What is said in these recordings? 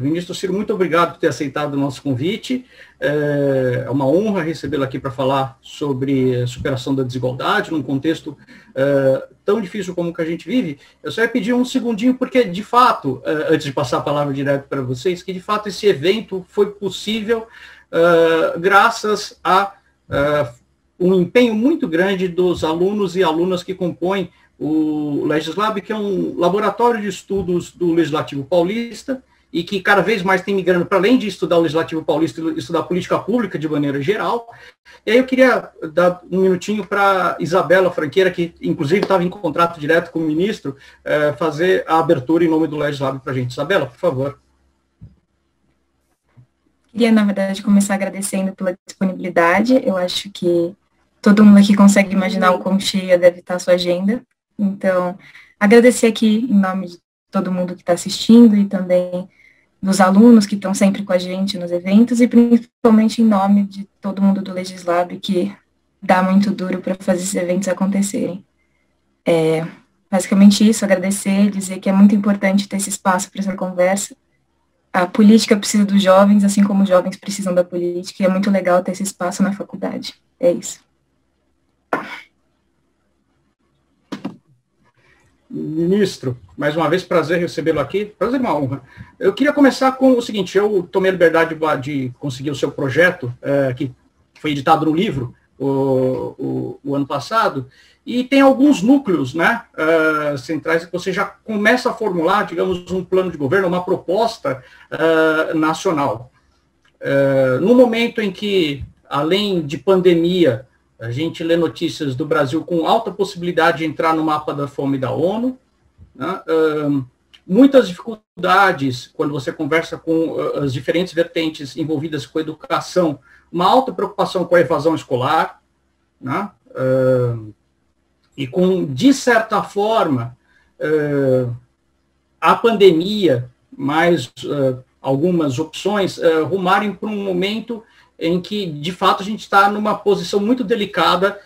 Ministro Ciro, muito obrigado por ter aceitado o nosso convite. É uma honra recebê-lo aqui para falar sobre a superação da desigualdade num contexto tão difícil como o que a gente vive. Eu só ia pedir um segundinho, porque, de fato, antes de passar a palavra direto para vocês, que, de fato, esse evento foi possível graças a um empenho muito grande dos alunos e alunas que compõem o Legislab, que é um laboratório de estudos do Legislativo Paulista, e que cada vez mais tem migrando para além de estudar o Legislativo Paulista, estudar política pública de maneira geral. E aí eu queria dar um minutinho para Isabela Franqueira, que inclusive estava em contrato direto com o ministro, fazer a abertura em nome do Legislab para a gente. Isabela, por favor. Queria, na verdade, começar agradecendo pela disponibilidade. Eu acho que todo mundo aqui consegue imaginar o quão cheia deve estar a sua agenda. Então, agradecer aqui em nome de todo mundo que está assistindo e também dos alunos que estão sempre com a gente nos eventos e principalmente em nome de todo mundo do Legislab que dá muito duro para fazer esses eventos acontecerem. Basicamente isso, agradecer, dizer que é muito importante ter esse espaço para essa conversa. A política precisa dos jovens, assim como os jovens precisam da política, e é muito legal ter esse espaço na faculdade. É isso. Ministro, mais uma vez, prazer recebê-lo aqui, prazer, uma honra. Eu queria começar com o seguinte: eu tomei a liberdade de conseguir o seu projeto, que foi editado no livro o ano passado, e tem alguns núcleos, né, centrais que você já começa a formular, digamos, um plano de governo, uma proposta nacional. No momento em que, além de pandemia, a gente lê notícias do Brasil com alta possibilidade de entrar no mapa da fome da ONU, né? Muitas dificuldades quando você conversa com as diferentes vertentes envolvidas com a educação, uma alta preocupação com a evasão escolar, né? E com, de certa forma, a pandemia, mais algumas opções, rumarem para um momento em que, de fato, a gente está numa posição muito delicada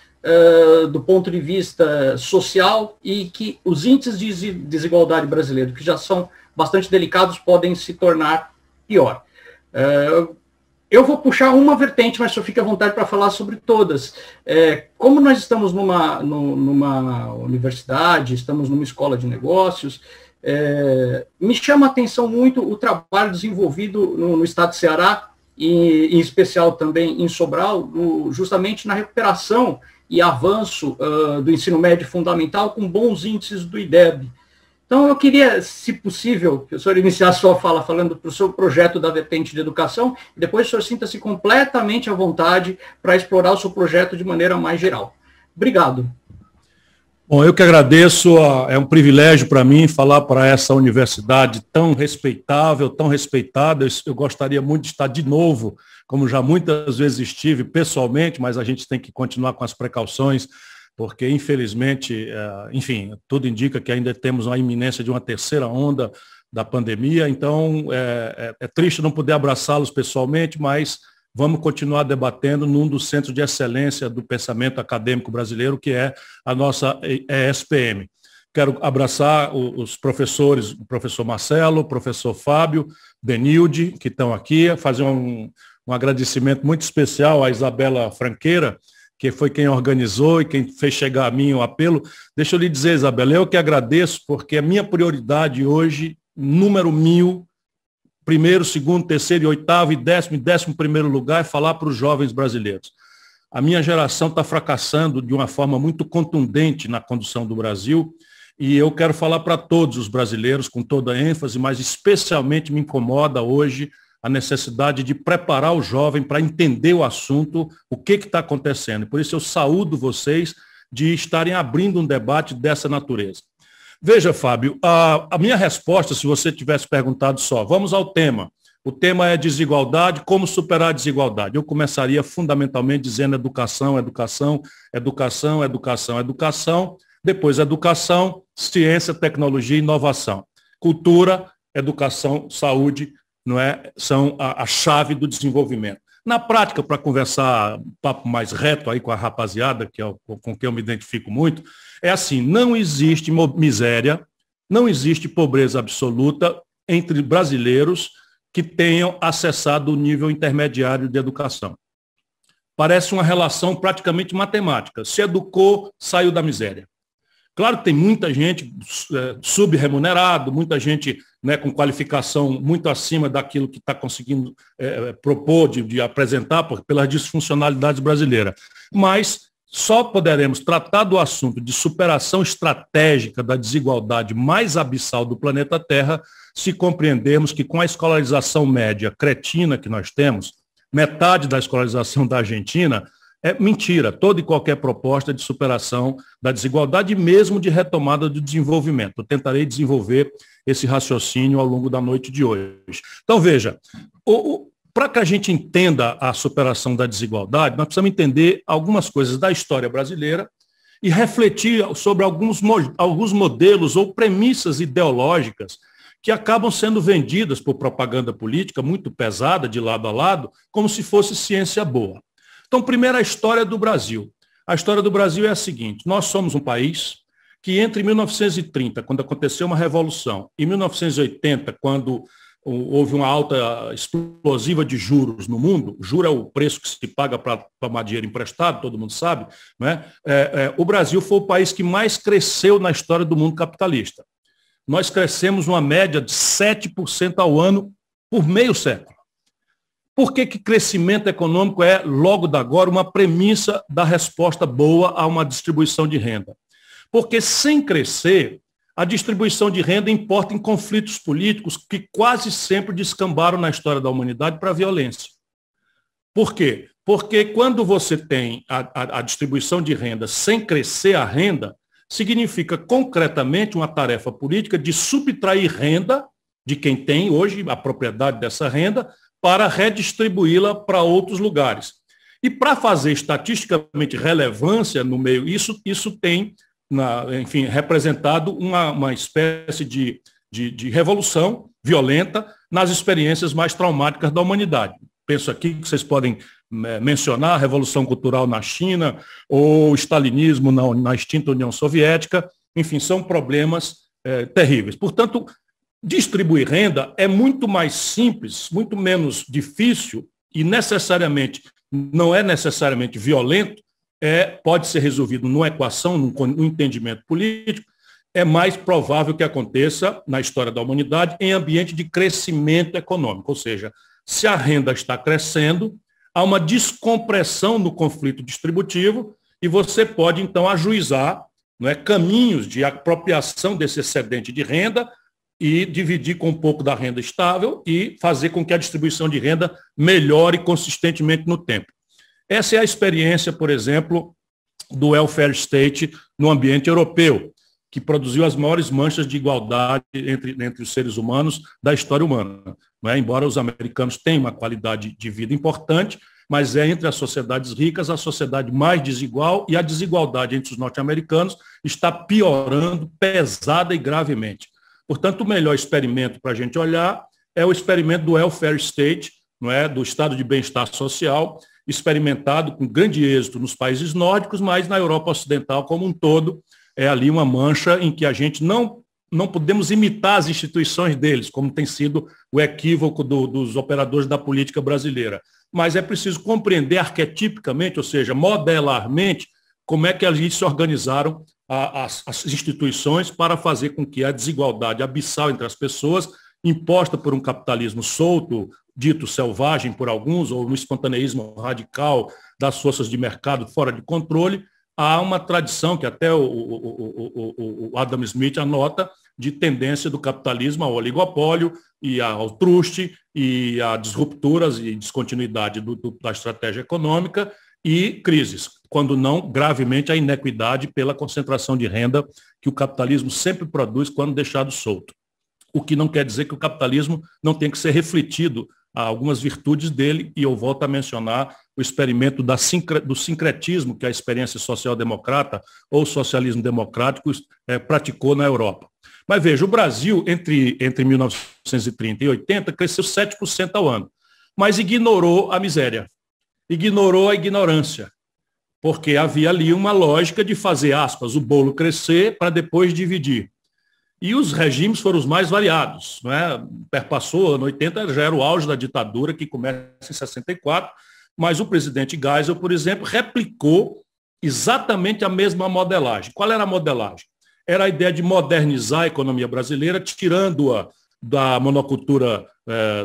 do ponto de vista social e que os índices de desigualdade brasileiro, que já são bastante delicados, podem se tornar pior. Eu vou puxar uma vertente, mas só fique à vontade para falar sobre todas. Como nós estamos numa universidade, estamos numa escola de negócios, me chama a atenção muito o trabalho desenvolvido no estado de Ceará, e em especial também em Sobral, justamente na recuperação e avanço do ensino médio fundamental com bons índices do IDEB. Então, eu queria, se possível, que o senhor iniciasse sua fala falando para o seu projeto da vertente de educação, e depois o senhor sinta-se completamente à vontade para explorar o seu projeto de maneira mais geral. Obrigado. Bom, eu que agradeço, é um privilégio para mim falar para essa universidade tão respeitável, tão respeitada. Eu gostaria muito de estar de novo, como já muitas vezes estive pessoalmente, mas a gente tem que continuar com as precauções, porque infelizmente, enfim, tudo indica que ainda temos uma iminência de uma terceira onda da pandemia, então é triste não poder abraçá-los pessoalmente, mas vamos continuar debatendo num dos centros de excelência do pensamento acadêmico brasileiro, que é a nossa ESPM. Quero abraçar os professores, o professor Marcelo, o professor Fábio, Denilde, que estão aqui, fazer um agradecimento muito especial à Isabela Franqueira, que foi quem organizou e quem fez chegar a mim o apelo. Deixa eu lhe dizer, Isabela, eu que agradeço, porque a minha prioridade hoje, número 1000, primeiro, segundo, terceiro, oitavo e 11º lugar é falar para os jovens brasileiros. A minha geração está fracassando de uma forma muito contundente na condução do Brasil e eu quero falar para todos os brasileiros com toda a ênfase, mas especialmente me incomoda hoje a necessidade de preparar o jovem para entender o assunto, o que está acontecendo. Por isso eu saúdo vocês de estarem abrindo um debate dessa natureza. Veja, Fábio, a minha resposta, se você tivesse perguntado só, vamos ao tema. O tema é desigualdade, como superar a desigualdade. Eu começaria fundamentalmente dizendo educação, educação, educação, educação, educação, depois educação, ciência, tecnologia e inovação. Cultura, educação, saúde, não é? São a chave do desenvolvimento. Na prática, para conversar um papo mais reto aí com a rapaziada, que é com quem eu me identifico muito, é assim, não existe miséria, não existe pobreza absoluta entre brasileiros que tenham acessado o nível intermediário de educação. Parece uma relação praticamente matemática. Se educou, saiu da miséria. Claro que tem muita gente subremunerado, muita gente, né, com qualificação muito acima daquilo que está conseguindo propor, de apresentar pelas disfuncionalidades brasileiras. Mas só poderemos tratar do assunto de superação estratégica da desigualdade mais abissal do planeta Terra se compreendermos que com a escolarização média cretina que nós temos, metade da escolarização da Argentina, é mentira, toda e qualquer proposta de superação da desigualdade e mesmo de retomada do desenvolvimento. Eu tentarei desenvolver esse raciocínio ao longo da noite de hoje. Então, veja, para que a gente entenda a superação da desigualdade, nós precisamos entender algumas coisas da história brasileira e refletir sobre alguns modelos ou premissas ideológicas que acabam sendo vendidas por propaganda política muito pesada, de lado a lado, como se fosse ciência boa. Então, primeiro, a história do Brasil. A história do Brasil é a seguinte: nós somos um país que entre 1930, quando aconteceu uma revolução, e 1980, quando houve uma alta explosiva de juros no mundo, juro é o preço que se paga para tomar dinheiro emprestado, todo mundo sabe, né? O Brasil foi o país que mais cresceu na história do mundo capitalista. Nós crescemos uma média de 7% ao ano por meio século. Por que crescimento econômico é, logo da agora, uma premissa da resposta boa a uma distribuição de renda? Porque sem crescer, a distribuição de renda importa em conflitos políticos que quase sempre descambaram na história da humanidade para a violência. Por quê? Porque quando você tem a distribuição de renda sem crescer a renda, significa concretamente uma tarefa política de subtrair renda de quem tem hoje a propriedade dessa renda para redistribuí-la para outros lugares. E para fazer estatisticamente relevância no meio, isso tem, enfim, representado uma espécie de revolução violenta nas experiências mais traumáticas da humanidade. Penso aqui que vocês podem mencionar a Revolução Cultural na China ou o stalinismo na extinta União Soviética. Enfim, são problemas terríveis. Portanto, distribuir renda é muito mais simples, muito menos difícil e não é necessariamente violento, pode ser resolvido numa equação, num entendimento político, é mais provável que aconteça na história da humanidade em ambiente de crescimento econômico, ou seja, se a renda está crescendo, há uma descompressão no conflito distributivo e você pode, então, ajuizar, não é, caminhos de apropriação desse excedente de renda e dividir com um pouco da renda estável e fazer com que a distribuição de renda melhore consistentemente no tempo. Essa é a experiência, por exemplo, do welfare state no ambiente europeu, que produziu as maiores manchas de igualdade entre os seres humanos da história humana. Não é? Embora os americanos tenham uma qualidade de vida importante, mas é entre as sociedades ricas a sociedade mais desigual e a desigualdade entre os norte-americanos está piorando pesada e gravemente. Portanto, o melhor experimento para a gente olhar é o experimento do welfare state, não é? Do estado de bem-estar social, experimentado com grande êxito nos países nórdicos, mas na Europa Ocidental como um todo, é ali uma mancha em que a gente não podemos imitar as instituições deles, como tem sido o equívoco dos operadores da política brasileira. Mas é preciso compreender arquetipicamente, ou seja, modelarmente, como é que ali se organizaram as instituições para fazer com que a desigualdade abissal entre as pessoas, imposta por um capitalismo solto, dito selvagem por alguns, ou no espontaneísmo radical das forças de mercado fora de controle, há uma tradição que até o Adam Smith anota de tendência do capitalismo ao oligopólio e ao truste e a disrupturas e descontinuidade da estratégia econômica e crises, quando não gravemente a inequidade pela concentração de renda que o capitalismo sempre produz quando deixado solto. O que não quer dizer que o capitalismo não tem que ser refletido a algumas virtudes dele, e eu volto a mencionar o experimento do sincretismo que a experiência social-democrata ou socialismo democrático praticou na Europa. Mas veja, o Brasil, entre 1930 e 80, cresceu 7% ao ano, mas ignorou a miséria, ignorou a ignorância, porque havia ali uma lógica de fazer, aspas, o bolo crescer para depois dividir. E os regimes foram os mais variados. Né? Perpassou, no 80 já era o auge da ditadura, que começa em 64, mas o presidente Geisel, por exemplo, replicou exatamente a mesma modelagem. Qual era a modelagem? Era a ideia de modernizar a economia brasileira, tirando-a da monocultura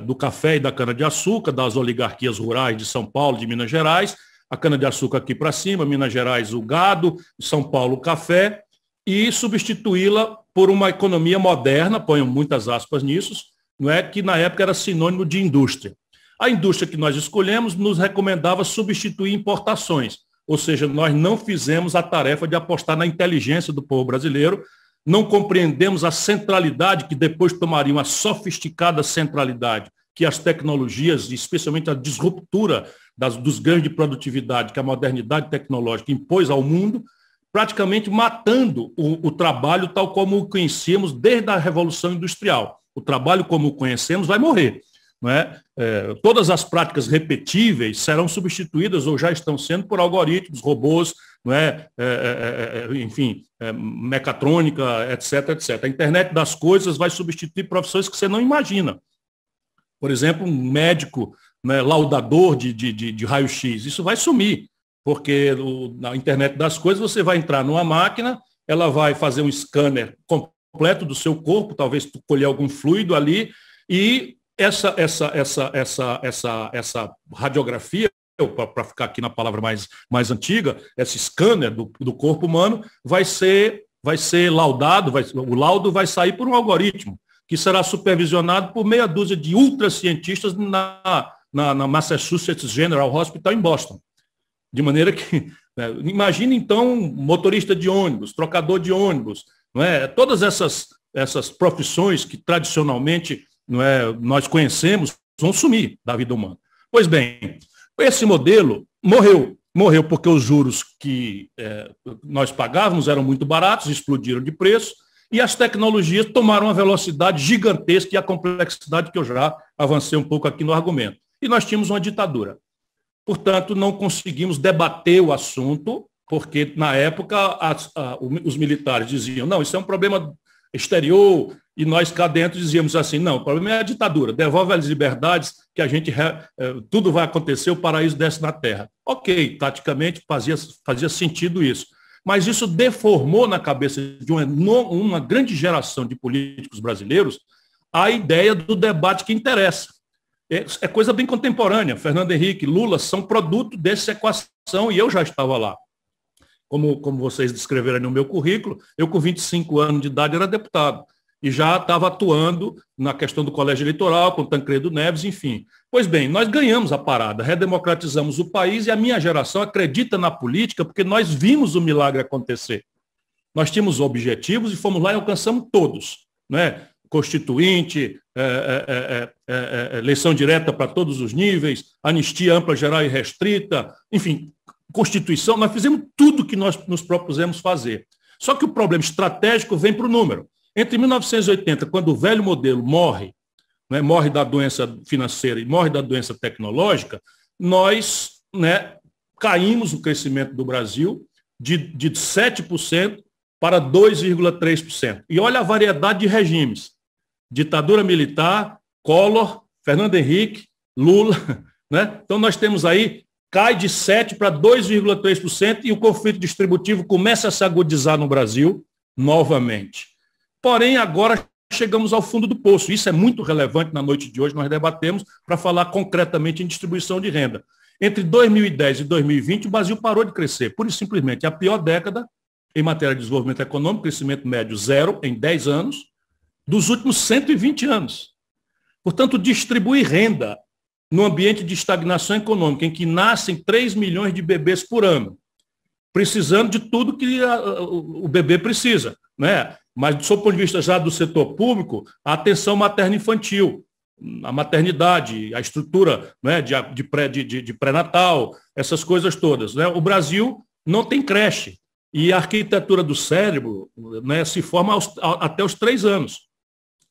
do café e da cana-de-açúcar, das oligarquias rurais de São Paulo, de Minas Gerais, a cana-de-açúcar aqui para cima, Minas Gerais o gado, São Paulo o café, e substituí-la por uma economia moderna, ponho muitas aspas nisso, não é, que na época era sinônimo de indústria. A indústria que nós escolhemos nos recomendava substituir importações, ou seja, nós não fizemos a tarefa de apostar na inteligência do povo brasileiro, não compreendemos a centralidade que depois tomaria uma sofisticada centralidade que as tecnologias, especialmente a disruptura dos ganhos de produtividade que a modernidade tecnológica impôs ao mundo, praticamente matando o trabalho tal como o conhecíamos desde a Revolução Industrial. O trabalho como o conhecemos vai morrer. Não é? Todas as práticas repetíveis serão substituídas ou já estão sendo por algoritmos, robôs, não é? Enfim, mecatrônica, etc, etc. A internet das coisas vai substituir profissões que você não imagina. Por exemplo, um médico, né, laudador de raio-x, isso vai sumir, porque na internet das coisas você vai entrar numa máquina, ela vai fazer um scanner completo do seu corpo, talvez colher algum fluido ali, e essa radiografia, para ficar aqui na palavra mais antiga, esse scanner do corpo humano vai ser laudado, o laudo vai sair por um algoritmo, que será supervisionado por meia dúzia de ultracientistas na Massachusetts General Hospital em Boston. De maneira que, imagine então motorista de ônibus, trocador de ônibus, não é? Todas essas profissões que tradicionalmente, não é, nós conhecemos vão sumir da vida humana. Pois bem, esse modelo morreu porque os juros que nós pagávamos eram muito baratos, explodiram de preço, e as tecnologias tomaram uma velocidade gigantesca e a complexidade que eu já avancei um pouco aqui no argumento. E nós tínhamos uma ditadura. Portanto, não conseguimos debater o assunto, porque, na época, os militares diziam, não, isso é um problema exterior, e nós cá dentro dizíamos assim, não, o problema é a ditadura, devolve as liberdades, que a gente, tudo vai acontecer, o paraíso desce na terra. Ok, taticamente fazia sentido isso. Mas isso deformou na cabeça de uma grande geração de políticos brasileiros a ideia do debate que interessa. É coisa bem contemporânea. Fernando Henrique, Lula são produto dessa equação e eu já estava lá. Como vocês descreveram no meu currículo, eu com 25 anos de idade era deputado e já estava atuando na questão do colégio eleitoral, com Tancredo Neves, enfim. Pois bem, nós ganhamos a parada, redemocratizamos o país e a minha geração acredita na política porque nós vimos o milagre acontecer. Nós tínhamos objetivos e fomos lá e alcançamos todos, né? Constituinte, eleição direta para todos os níveis, anistia ampla, geral e restrita, enfim, Constituição, nós fizemos tudo que nós nos propusemos fazer. Só que o problema estratégico vem para o número. Entre 1980, quando o velho modelo morre, né, morre da doença financeira e morre da doença tecnológica, nós, né, caímos o crescimento do Brasil de 7% para 2,3%. E olha a variedade de regimes. Ditadura militar, Collor, Fernando Henrique, Lula. Né? Então nós temos aí, cai de 7% para 2,3% e o conflito distributivo começa a se agudizar no Brasil novamente. Porém, agora chegamos ao fundo do poço. Isso é muito relevante na noite de hoje, nós debatemos para falar concretamente em distribuição de renda. Entre 2010 e 2020, o Brasil parou de crescer. Pura e simplesmente, a pior década em matéria de desenvolvimento econômico, crescimento médio zero em 10 anos, dos últimos 120 anos. Portanto, distribuir renda no ambiente de estagnação econômica, em que nascem 3 milhões de bebês por ano, precisando de tudo que o bebê precisa, né? Mas, do seu ponto de vista já do setor público, a atenção materno-infantil, a maternidade, a estrutura, né, de pré-natal, essas coisas todas. Né? O Brasil não tem creche e a arquitetura do cérebro, né, se forma até os 3 anos.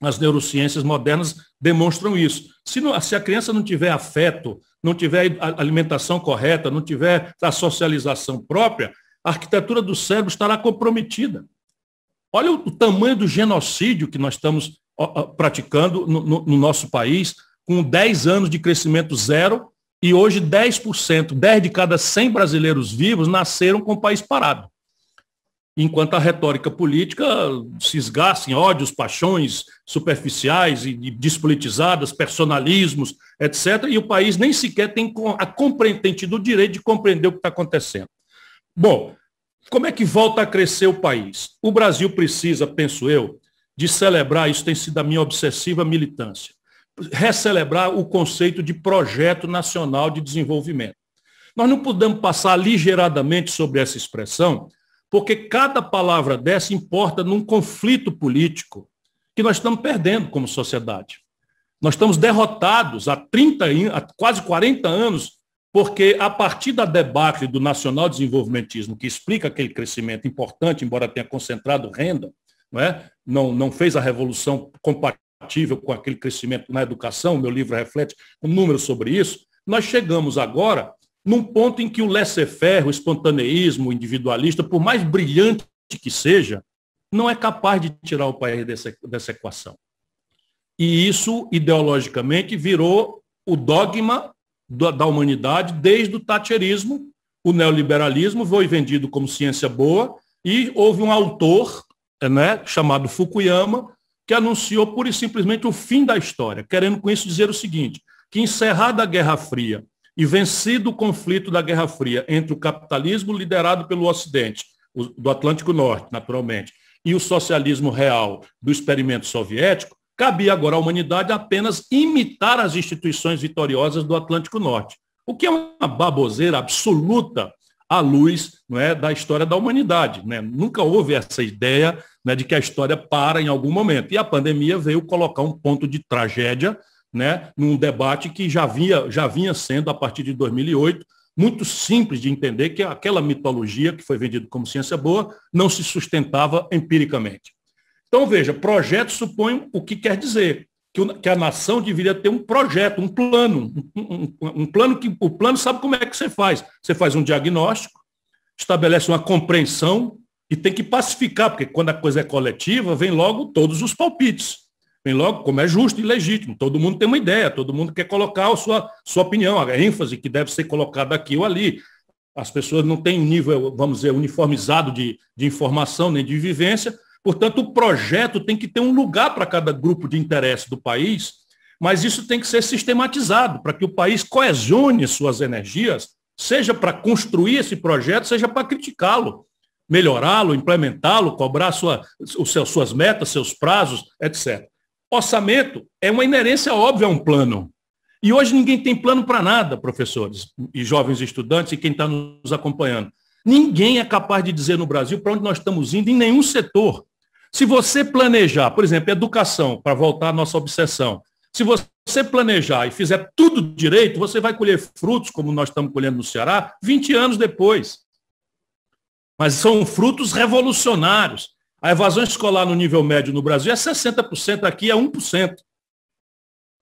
As neurociências modernas demonstram isso. Se a criança não tiver afeto, não tiver alimentação correta, não tiver a socialização própria, a arquitetura do cérebro estará comprometida. Olha o tamanho do genocídio que nós estamos praticando no nosso país, com 10 anos de crescimento zero, e hoje 10%, 10 de cada 100 brasileiros vivos nasceram com o país parado. Enquanto a retórica política se esgarça em ódios, paixões superficiais e despolitizadas, personalismos, etc., e o país nem sequer tem tido o direito de compreender o que está acontecendo. Bom, como é que volta a crescer o país? O Brasil precisa, penso eu, de celebrar, isso tem sido a minha obsessiva militância, recelebrar o conceito de projeto nacional de desenvolvimento. Nós não podemos passar aligeradamente sobre essa expressão, porque cada palavra dessa importa num conflito político que nós estamos perdendo como sociedade. Nós estamos derrotados há quase 40 anos, porque a partir da debacle do nacional-desenvolvimentismo, que explica aquele crescimento importante, embora tenha concentrado renda, não fez a revolução compatível com aquele crescimento na educação, meu livro reflete um número sobre isso, nós chegamos agora num ponto em que o laissez-faire, o espontaneísmo, o individualista, por mais brilhante que seja, não é capaz de tirar o país dessa equação. E isso, ideologicamente, virou o dogma da humanidade desde o thatcherismo. O neoliberalismo foi vendido como ciência boa e houve um autor, chamado Fukuyama, que anunciou pura e simplesmente o fim da história, querendo com isso dizer o seguinte, que encerrada a Guerra Fria e vencido o conflito da Guerra Fria entre o capitalismo liderado pelo Ocidente, do Atlântico Norte, naturalmente, e o socialismo real do experimento soviético, cabia agora à humanidade apenas imitar as instituições vitoriosas do Atlântico Norte, o que é uma baboseira absoluta à luz da história da humanidade. Nunca houve essa ideia de que a história para em algum momento. E a pandemia veio colocar um ponto de tragédia num debate que já vinha sendo, a partir de 2008, muito simples de entender que aquela mitologia que foi vendida como ciência boa não se sustentava empiricamente. Então, veja, projeto supõe o que quer dizer, que a nação deveria ter um projeto, um plano, um plano que o plano sabe como é que você faz. Você faz um diagnóstico, estabelece uma compreensão e tem que pacificar, porque quando a coisa é coletiva, vem logo todos os palpites. Vem logo, como é justo e legítimo. Todo mundo tem uma ideia, todo mundo quer colocar a sua opinião, a ênfase que deve ser colocada aqui ou ali. As pessoas não têm um nível, vamos dizer, uniformizado de informação nem de vivência. Portanto, o projeto tem que ter um lugar para cada grupo de interesse do país, mas isso tem que ser sistematizado para que o país coesione suas energias, seja para construir esse projeto, seja para criticá-lo, melhorá-lo, implementá-lo, cobrar suas metas, seus prazos, etc. Orçamento é uma inerência óbvia a um plano. E hoje ninguém tem plano para nada, professores e jovens estudantes e quem está nos acompanhando. Ninguém é capaz de dizer no Brasil para onde nós estamos indo em nenhum setor. Se você planejar, por exemplo, educação, para voltar à nossa obsessão, se você planejar e fizer tudo direito, você vai colher frutos, como nós estamos colhendo no Ceará, 20 anos depois. Mas são frutos revolucionários. A evasão escolar no nível médio no Brasil é 60%, aqui é 1%.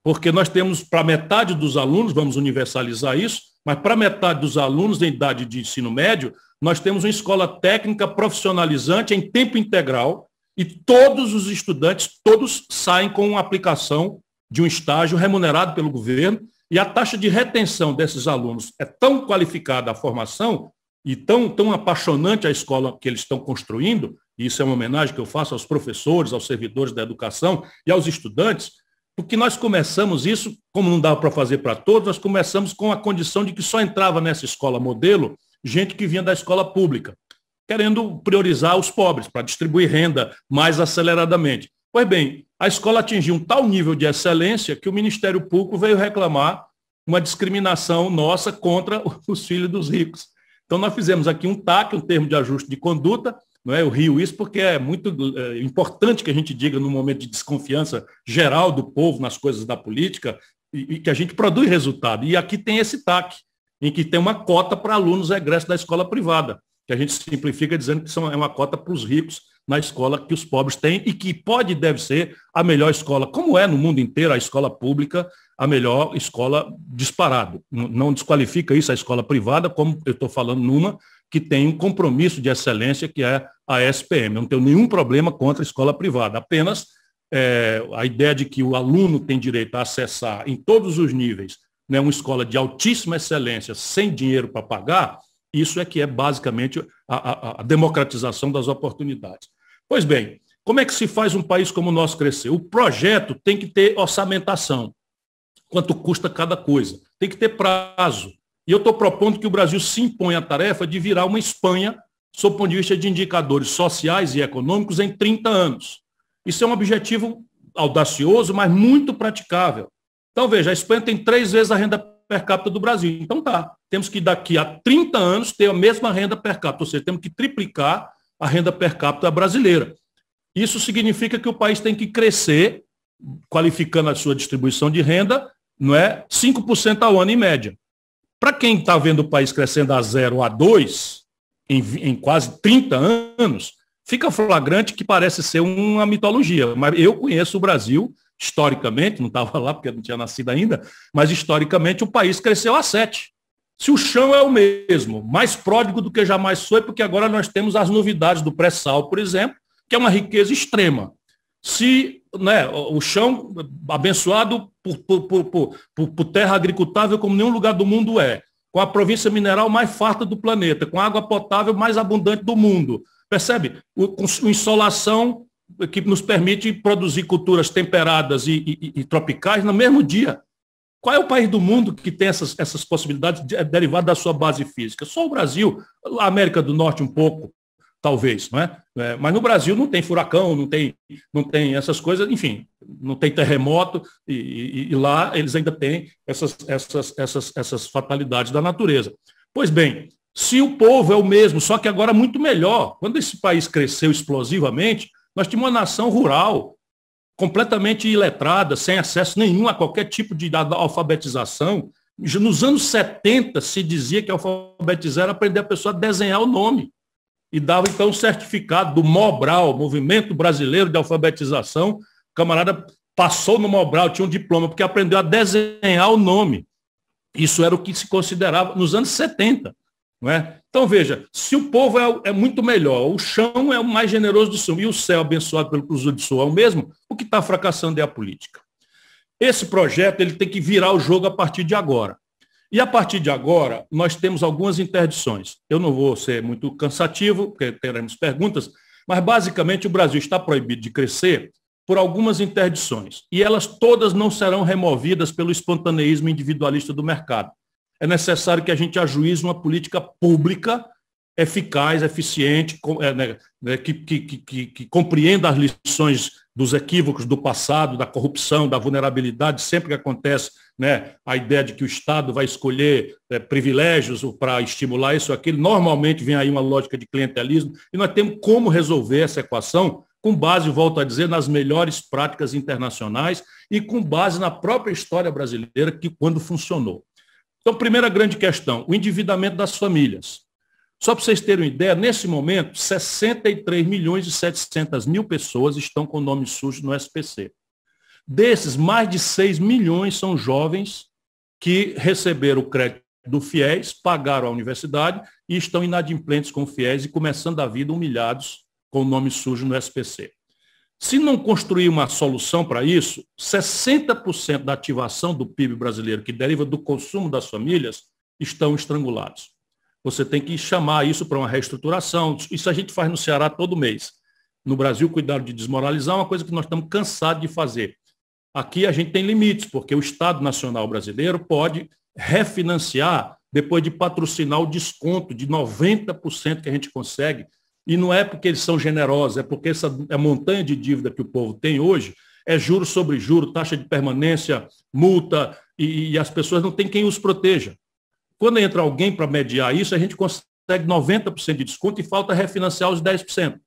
Porque nós temos, para metade dos alunos, vamos universalizar isso, mas para metade dos alunos em idade de ensino médio, nós temos uma escola técnica profissionalizante em tempo integral e todos os estudantes, todos saem com uma aplicação de um estágio remunerado pelo governo e a taxa de retenção desses alunos é tão qualificada a formação e tão apaixonante a escola que eles estão construindo, e isso é uma homenagem que eu faço aos professores, aos servidores da educação e aos estudantes, porque nós começamos isso, como não dava para fazer para todos, nós começamos com a condição de que só entrava nessa escola modelo gente que vinha da escola pública, querendo priorizar os pobres, para distribuir renda mais aceleradamente. Pois bem, a escola atingiu um tal nível de excelência que o Ministério Público veio reclamar uma discriminação nossa contra os filhos dos ricos. Então, nós fizemos aqui um TAC, um termo de ajuste de conduta, eu rio isso porque é muito importante que a gente diga num momento de desconfiança geral do povo nas coisas da política e que a gente produz resultado. E aqui tem esse TAC, em que tem uma cota para alunos egressos da escola privada, que a gente simplifica dizendo que é uma cota para os ricos na escola que os pobres têm e que pode e deve ser a melhor escola, como é no mundo inteiro a escola pública, a melhor escola disparado. Não desqualifica isso a escola privada, como eu estou falando numa que tem um compromisso de excelência, que é a SPM. Eu não tenho nenhum problema contra a escola privada, apenas a ideia de que o aluno tem direito a acessar em todos os níveis, né, uma escola de altíssima excelência, sem dinheiro para pagar, isso é que é basicamente a democratização das oportunidades. Pois bem, como é que se faz um país como o nosso crescer? O projeto tem que ter orçamentação. Quanto custa cada coisa? Tem que ter prazo. E eu estou propondo que o Brasil se imponha a tarefa de virar uma Espanha, sob o ponto de vista de indicadores sociais e econômicos, em 30 anos. Isso é um objetivo audacioso, mas muito praticável. Então, veja, a Espanha tem 3 vezes a renda per capita do Brasil. Então, temos que daqui a 30 anos ter a mesma renda per capita, ou seja, temos que triplicar a renda per capita brasileira. Isso significa que o país tem que crescer, qualificando a sua distribuição de renda, não é, 5% ao ano em média. Para quem está vendo o país crescendo a 0 a 2, em quase 30 anos, fica flagrante que parece ser uma mitologia. Mas eu conheço o Brasil, historicamente, não estava lá porque eu não tinha nascido ainda, mas historicamente o país cresceu a 7. Se o chão é o mesmo, mais pródigo do que jamais foi, porque agora nós temos as novidades do pré-sal, por exemplo, que é uma riqueza extrema. Se, né, o chão abençoado por terra agricultável como nenhum lugar do mundo com a província mineral mais farta do planeta, com a água potável mais abundante do mundo, percebe? Com insolação que nos permite produzir culturas temperadas e tropicais no mesmo dia. Qual é o país do mundo que tem essas possibilidades derivadas da sua base física? Só o Brasil, a América do Norte um pouco, talvez, não é? Mas no Brasil não tem furacão, não tem essas coisas, enfim, não tem terremoto, e lá eles ainda têm essas fatalidades da natureza. Pois bem, se o povo é o mesmo, só que agora muito melhor, quando esse país cresceu explosivamente, nós tínhamos uma nação rural, completamente iletrada, sem acesso nenhum a qualquer tipo de alfabetização. Nos anos 70 se dizia que alfabetizar era aprender a pessoa a desenhar o nome. E dava, então, o certificado do Mobral, Movimento Brasileiro de Alfabetização. O camarada passou no Mobral, tinha um diploma, porque aprendeu a desenhar o nome. Isso era o que se considerava nos anos 70. Não é? Então, veja, se o povo é muito melhor, o chão é o mais generoso do sul, e o céu abençoado pelo Cruz do Sul é o mesmo, o que está fracassando é a política. Esse projeto ele tem que virar o jogo a partir de agora. E a partir de agora, nós temos algumas interdições. Eu não vou ser muito cansativo, porque teremos perguntas, mas basicamente o Brasil está proibido de crescer por algumas interdições. E elas todas não serão removidas pelo espontaneísmo individualista do mercado. É necessário que a gente ajuize uma política pública eficaz, eficiente, que compreenda as lições dos equívocos do passado, da corrupção, da vulnerabilidade, sempre que acontece, né, a ideia de que o Estado vai escolher privilégios para estimular isso ou aquilo, normalmente vem aí uma lógica de clientelismo, e nós temos como resolver essa equação com base, volto a dizer, nas melhores práticas internacionais e com base na própria história brasileira, que quando funcionou. Então, primeira grande questão, o endividamento das famílias. Só para vocês terem uma ideia, nesse momento, 63 milhões e 700 mil pessoas estão com nome sujo no SPC. Desses, mais de 6 milhões são jovens que receberam o crédito do FIES, pagaram a universidade e estão inadimplentes com o FIES e começando a vida humilhados com o nome sujo no SPC. Se não construir uma solução para isso, 60% da ativação do PIB brasileiro, que deriva do consumo das famílias, estão estrangulados. Você tem que chamar isso para uma reestruturação. Isso a gente faz no Ceará todo mês. No Brasil, cuidado de desmoralizar é uma coisa que nós estamos cansados de fazer. Aqui a gente tem limites, porque o Estado Nacional Brasileiro pode refinanciar depois de patrocinar o desconto de 90% que a gente consegue. E não é porque eles são generosos, é porque essa montanha de dívida que o povo tem hoje é juro sobre juro, taxa de permanência, multa, e as pessoas não têm quem os proteja. Quando entra alguém para mediar isso, a gente consegue 90% de desconto e falta refinanciar os 10%.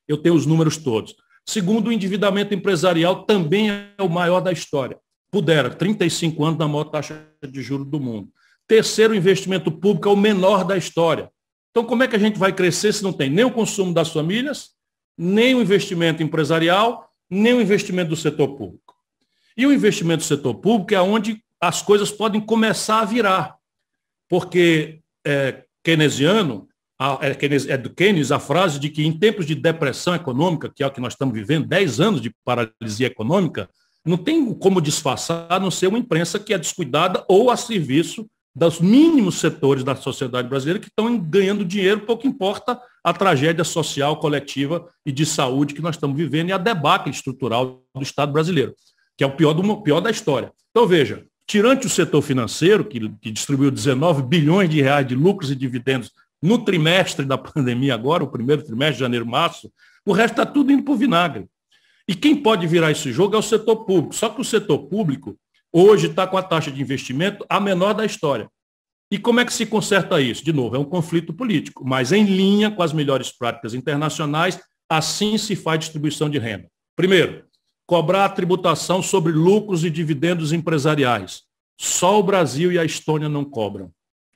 Eu tenho os números todos. Segundo, o endividamento empresarial também é o maior da história. Pudera, 35 anos na maior taxa de juros do mundo. Terceiro, o investimento público é o menor da história. Então, como é que a gente vai crescer se não tem nem o consumo das famílias, nem o investimento empresarial, nem o investimento do setor público? E o investimento do setor público é onde as coisas podem começar a virar. Porque keynesiano, É do Keynes a frase de que em tempos de depressão econômica, que é o que nós estamos vivendo, 10 anos de paralisia econômica, não tem como disfarçar a não ser uma imprensa que é descuidada ou a serviço dos mínimos setores da sociedade brasileira que estão ganhando dinheiro, pouco importa a tragédia social, coletiva e de saúde que nós estamos vivendo e a debacle estrutural do Estado brasileiro, que é o pior da história. Então, veja, tirante o setor financeiro, que distribuiu 19 bilhões de reais de lucros e dividendos no trimestre da pandemia agora, o primeiro trimestre, janeiro, março, o resto está tudo indo para o vinagre. E quem pode virar esse jogo é o setor público. Só que o setor público hoje está com a taxa de investimento a menor da história. E como é que se conserta isso? De novo, é um conflito político, mas em linha com as melhores práticas internacionais, assim se faz distribuição de renda. Primeiro, cobrar a tributação sobre lucros e dividendos empresariais. Só o Brasil e a Estônia não cobram.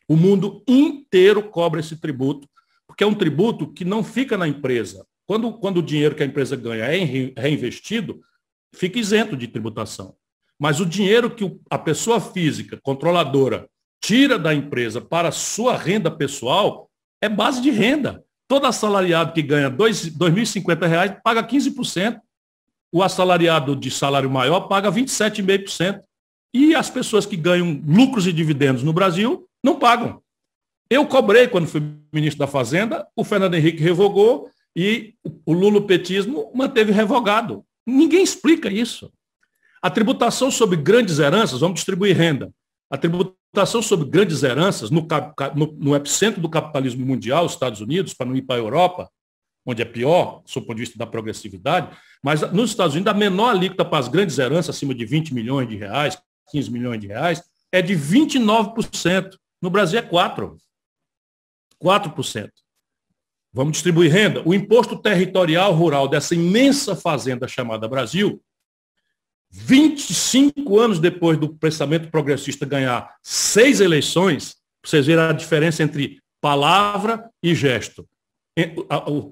O mundo inteiro cobra esse tributo, porque é um tributo que não fica na empresa. Quando o dinheiro que a empresa ganha é reinvestido, fica isento de tributação. Mas o dinheiro que a pessoa física, controladora, tira da empresa para a sua renda pessoal, é base de renda. Todo assalariado que ganha R$ 2.050 paga 15%. O assalariado de salário maior paga 27,5%. E as pessoas que ganham lucros e dividendos no Brasil não pagam. Eu cobrei quando fui ministro da Fazenda, o Fernando Henrique revogou e o lulopetismo manteve revogado. Ninguém explica isso. A tributação sobre grandes heranças, vamos distribuir renda. A tributação sobre grandes heranças no epicentro do capitalismo mundial, os Estados Unidos, para não ir para a Europa, onde é pior, do ponto de vista da progressividade, mas nos Estados Unidos a menor alíquota para as grandes heranças, acima de 20 milhões de reais, 15 milhões de reais, é de 29%. No Brasil é 4%. 4%. Vamos distribuir renda. O imposto territorial rural dessa imensa fazenda chamada Brasil, 25 anos depois do pensamento progressista ganhar 6 eleições, para vocês verem a diferença entre palavra e gesto.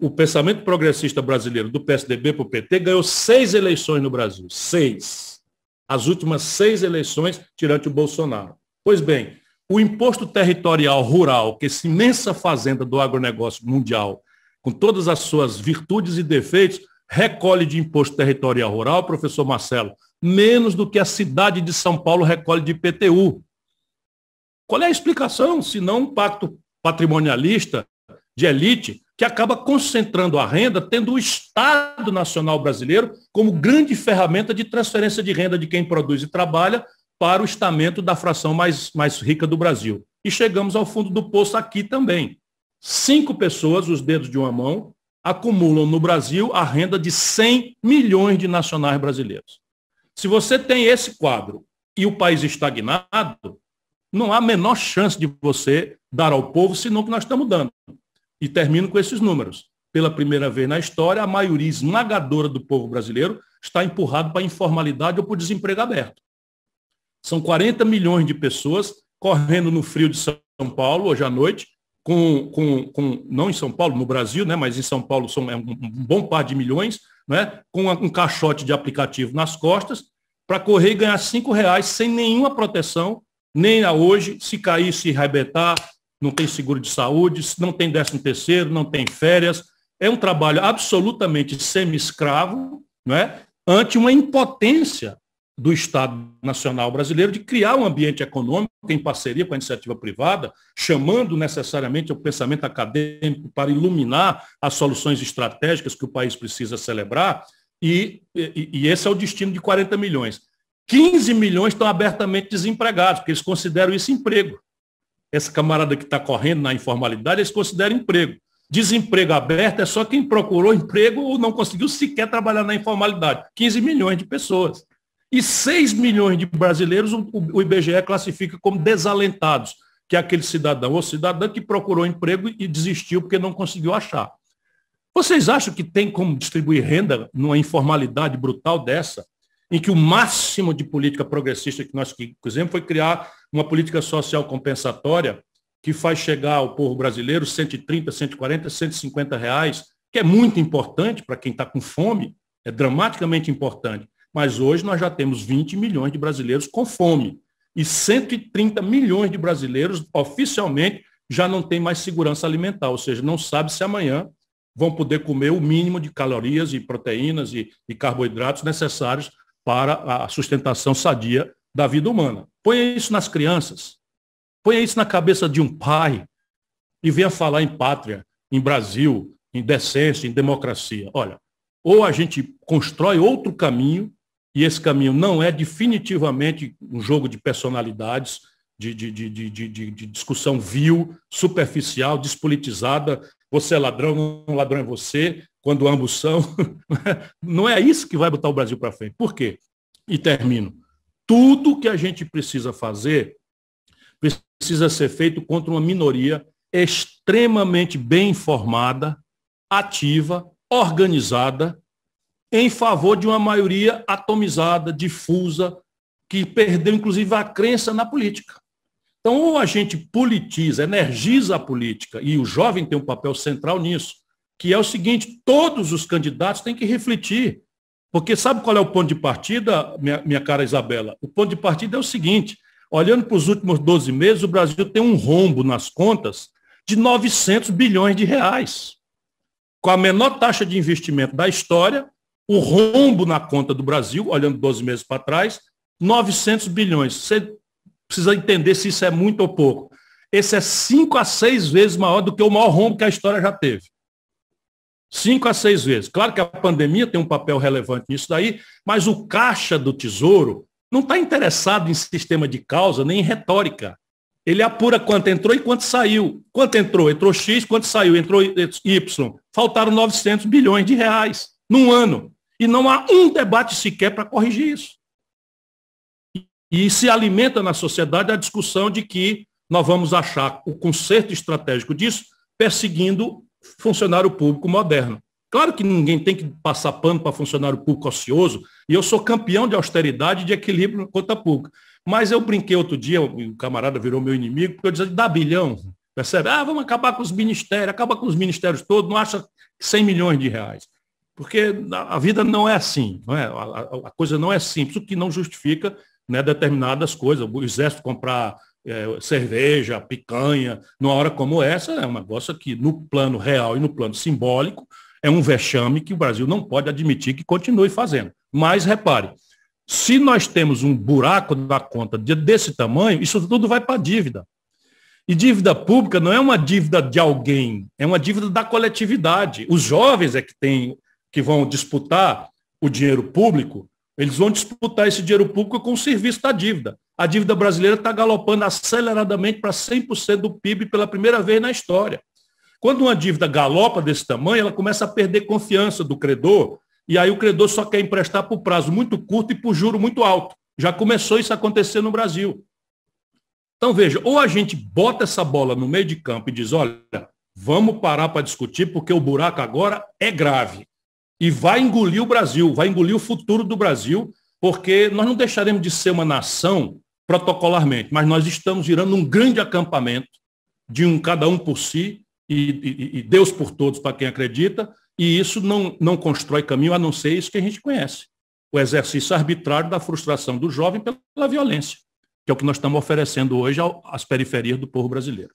O pensamento progressista brasileiro, do PSDB para o PT, ganhou 6 eleições no Brasil. 6. As últimas 6 eleições, tirante o Bolsonaro. Pois bem, o imposto territorial rural, que essa imensa fazenda do agronegócio mundial, com todas as suas virtudes e defeitos, recolhe de imposto territorial rural, professor Marcelo, menos do que a cidade de São Paulo recolhe de IPTU. Qual é a explicação, se não um pacto patrimonialista de elite que acaba concentrando a renda, tendo o Estado Nacional Brasileiro como grande ferramenta de transferência de renda de quem produz e trabalha para o estamento da fração mais rica do Brasil. E chegamos ao fundo do poço aqui também. 5 pessoas, os dedos de uma mão, acumulam no Brasil a renda de 100 milhões de nacionais brasileiros. Se você tem esse quadro e o país estagnado, não há a menor chance de você dar ao povo, senão que nós estamos dando. E termino com esses números. Pela primeira vez na história, a maioria esmagadora do povo brasileiro está empurrado para a informalidade ou para o desemprego aberto. São 40 milhões de pessoas correndo no frio de São Paulo, hoje à noite, não em São Paulo, no Brasil, né, mas em São Paulo são um bom par de milhões, né, com um caixote de aplicativo nas costas, para correr e ganhar R$5 sem nenhuma proteção, nem a hoje, se cair, se arrebentar, não tem seguro de saúde, não tem 13º, não tem férias. É um trabalho absolutamente semi-escravo, não é, ante uma impotência do Estado Nacional Brasileiro de criar um ambiente econômico em parceria com a iniciativa privada, chamando necessariamente o pensamento acadêmico para iluminar as soluções estratégicas que o país precisa celebrar, e esse é o destino de 40 milhões. 15 milhões estão abertamente desempregados, porque eles consideram isso emprego. Essa camarada que está correndo na informalidade, eles consideram emprego. Desemprego aberto é só quem procurou emprego ou não conseguiu sequer trabalhar na informalidade. 15 milhões de pessoas. E 6 milhões de brasileiros o IBGE classifica como desalentados, que é aquele cidadão ou cidadã que procurou emprego e desistiu porque não conseguiu achar. Vocês acham que tem como distribuir renda numa informalidade brutal dessa, em que o máximo de política progressista que nós fizemos foi criar uma política social compensatória que faz chegar ao povo brasileiro 130, 140, 150 reais, que é muito importante para quem está com fome, é dramaticamente importante. Mas hoje nós já temos 20 milhões de brasileiros com fome e 130 milhões de brasileiros oficialmente já não têm mais segurança alimentar, ou seja, não sabe se amanhã vão poder comer o mínimo de calorias e proteínas e carboidratos necessários para a sustentação sadia da vida humana. Ponha isso nas crianças, ponha isso na cabeça de um pai e venha falar em pátria, em Brasil, em decência, em democracia. Olha, ou a gente constrói outro caminho, e esse caminho não é definitivamente um jogo de personalidades, de discussão vil, superficial, despolitizada, você é ladrão, não ladrão é você, quando ambos são. Não é isso que vai botar o Brasil para frente. Por quê? E termino. Tudo que a gente precisa fazer precisa ser feito contra uma minoria extremamente bem informada, ativa, organizada, em favor de uma maioria atomizada, difusa, que perdeu, inclusive, a crença na política. Então, ou a gente politiza, energiza a política, e o jovem tem um papel central nisso, que é o seguinte: todos os candidatos têm que refletir. Porque sabe qual é o ponto de partida, minha cara Isabela? O ponto de partida é o seguinte: olhando para os últimos 12 meses, o Brasil tem um rombo nas contas de 900 bilhões de reais. Com a menor taxa de investimento da história, o rombo na conta do Brasil, olhando 12 meses para trás, 900 bilhões. Você precisa entender se isso é muito ou pouco. Esse é 5 a 6 vezes maior do que o maior rombo que a história já teve. 5 a 6 vezes. Claro que a pandemia tem um papel relevante nisso daí, mas o caixa do Tesouro não está interessado em sistema de causa nem em retórica. Ele apura quanto entrou e quanto saiu. Quanto entrou? Entrou X, quanto saiu? Entrou Y. Faltaram 900 bilhões de reais num ano. E não há um debate sequer para corrigir isso. E se alimenta na sociedade a discussão de que nós vamos achar o conserto estratégico disso perseguindo funcionário público moderno. Claro que ninguém tem que passar pano para funcionário público ocioso, e eu sou campeão de austeridade e de equilíbrio na conta pública. Mas eu brinquei outro dia, o camarada virou meu inimigo, porque eu dizia, dá bilhão, percebe? Vamos acabar com os ministérios, acaba com os ministérios todos, não acha 100 milhões de reais. Porque a vida não é assim, não é? A coisa não é simples, o que não justifica, né, determinadas coisas. O exército comprar cerveja, picanha, numa hora como essa, é um negócio que no plano real e no plano simbólico é um vexame que o Brasil não pode admitir que continue fazendo. Mas, repare, se nós temos um buraco na conta desse tamanho, isso tudo vai para a dívida. E dívida pública não é uma dívida de alguém, é uma dívida da coletividade. Os jovens é que vão disputar o dinheiro público, eles vão disputar esse dinheiro público com o serviço da dívida. A dívida brasileira está galopando aceleradamente para 100% do PIB pela primeira vez na história. Quando uma dívida galopa desse tamanho, ela começa a perder confiança do credor, e aí o credor só quer emprestar por prazo muito curto e por juro muito alto. Já começou isso a acontecer no Brasil. Então, veja, ou a gente bota essa bola no meio de campo e diz, olha, vamos parar para discutir, porque o buraco agora é grave. E vai engolir o Brasil, vai engolir o futuro do Brasil, porque nós não deixaremos de ser uma nação protocolarmente, mas nós estamos virando um grande acampamento de cada um por si e Deus por todos para quem acredita, e isso não constrói caminho a não ser isso que a gente conhece. O exercício arbitrário da frustração do jovem pela violência, que é o que nós estamos oferecendo hoje às periferias do povo brasileiro.